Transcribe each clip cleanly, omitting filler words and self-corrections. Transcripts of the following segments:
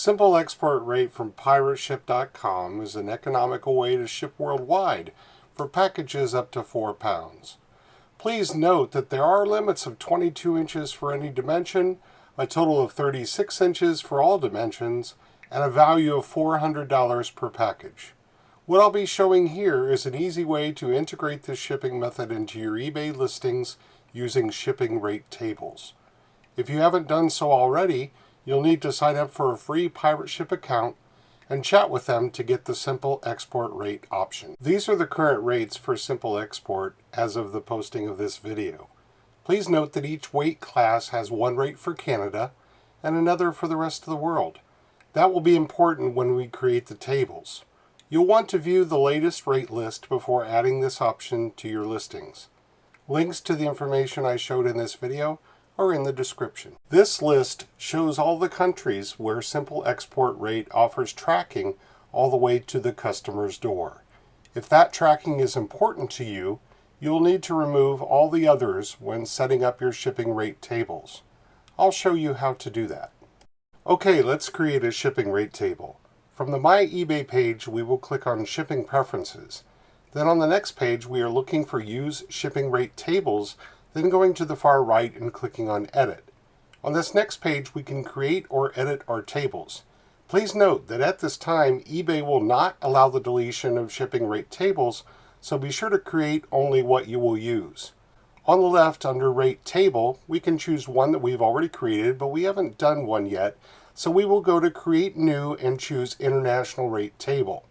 Simple export rate from pirateship.com is an economical way to ship worldwide for packages up to 4 pounds. Please note that there are limits of 22 inches for any dimension, a total of 36 inches for all dimensions, and a value of $400 per package. What I'll be showing here is an easy way to integrate this shipping method into your eBay listings using shipping rate tables. If you haven't done so already, you'll need to sign up for a free Pirate Ship account and chat with them to get the simple export rate option. These are the current rates for simple export as of the posting of this video. Please note that each weight class has one rate for Canada and another for the rest of the world. That will be important when we create the tables. You'll want to view the latest rate list before adding this option to your listings. Links to the information I showed in this video are in the description. This list shows all the countries where Simple Export Rate offers tracking all the way to the customer's door. If that tracking is important to you, you'll need to remove all the others when setting up your shipping rate tables. I'll show you how to do that. Okay, let's create a shipping rate table. From the My eBay page, we will click on Shipping Preferences. Then on the next page, we are looking for Use Shipping Rate Tables, then going to the far right and clicking on Edit. On this next page, we can create or edit our tables. Please note that at this time, eBay will not allow the deletion of shipping rate tables, so be sure to create only what you will use. On the left, under Rate Table, we can choose one that we've already created, but we haven't done one yet, so we will go to Create New and choose International Rate Table.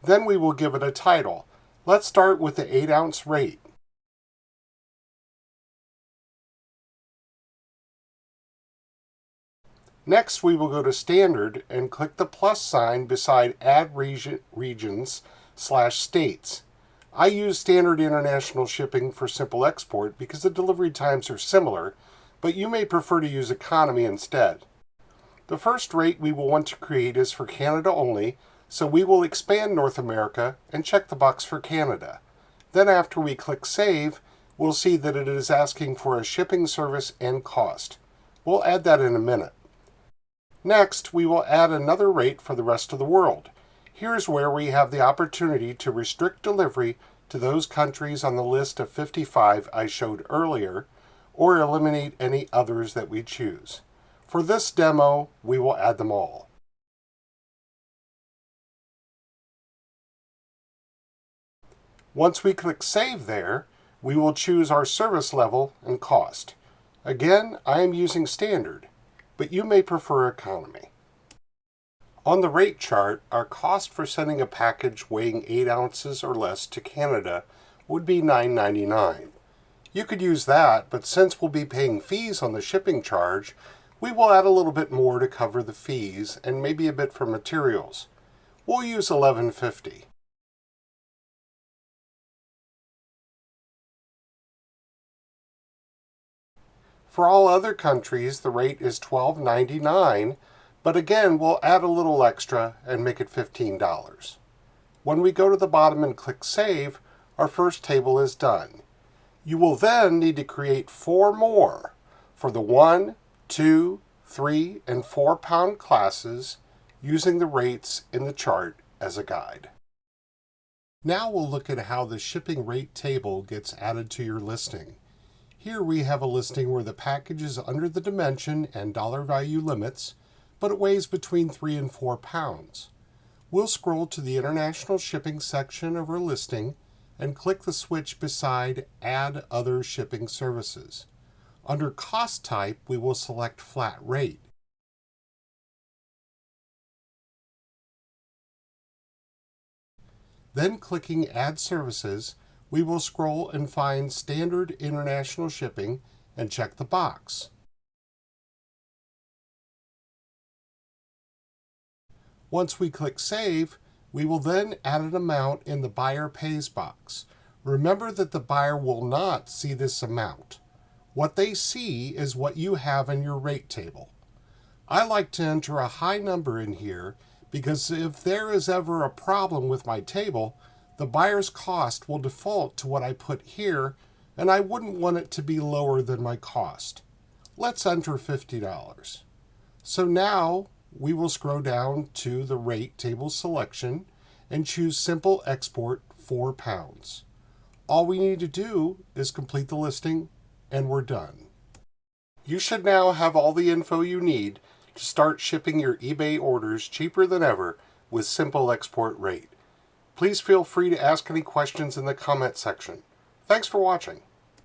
Then we will give it a title. Let's start with the 8-ounce rate. Next, we will go to Standard and click the plus sign beside Add Regions/States. I use Standard International Shipping for Simple Export because the delivery times are similar, but you may prefer to use Economy instead. The first rate we will want to create is for Canada only, so we will expand North America and check the box for Canada. Then after we click Save, we'll see that it is asking for a shipping service and cost. We'll add that in a minute. Next, we will add another rate for the rest of the world. Here's where we have the opportunity to restrict delivery to those countries on the list of 55 I showed earlier, or eliminate any others that we choose. For this demo, we will add them all. Once we click Save there, we will choose our service level and cost. Again, I am using Standard, but you may prefer Economy. On the rate chart, our cost for sending a package weighing 8 ounces or less to Canada would be $9.99. You could use that, but since we'll be paying fees on the shipping charge, we will add a little bit more to cover the fees and maybe a bit for materials. We'll use $11.50. For all other countries, the rate is $12.99, but again, we'll add a little extra and make it $15. When we go to the bottom and click Save, our first table is done. You will then need to create 4 more for the 1, 2, 3, and 4 pound classes using the rates in the chart as a guide. Now we'll look at how the shipping rate table gets added to your listing. Here we have a listing where the package is under the dimension and dollar value limits, but it weighs between 3 and 4 pounds. We'll scroll to the International Shipping section of our listing and click the switch beside Add Other Shipping Services. Under Cost Type, we will select Flat Rate. Then clicking Add Services, we will scroll and find Standard International Shipping and check the box. Once we click Save, we will then add an amount in the Buyer Pays box. Remember that the buyer will not see this amount. What they see is what you have in your rate table. I like to enter a high number in here because if there is ever a problem with my table, the buyer's cost will default to what I put here and I wouldn't want it to be lower than my cost. Let's enter $50. So now we will scroll down to the rate table selection and choose Simple Export 4 pounds. All we need to do is complete the listing and we're done. You should now have all the info you need to start shipping your eBay orders cheaper than ever with Simple Export Rate. Please feel free to ask any questions in the comment section. Thanks for watching.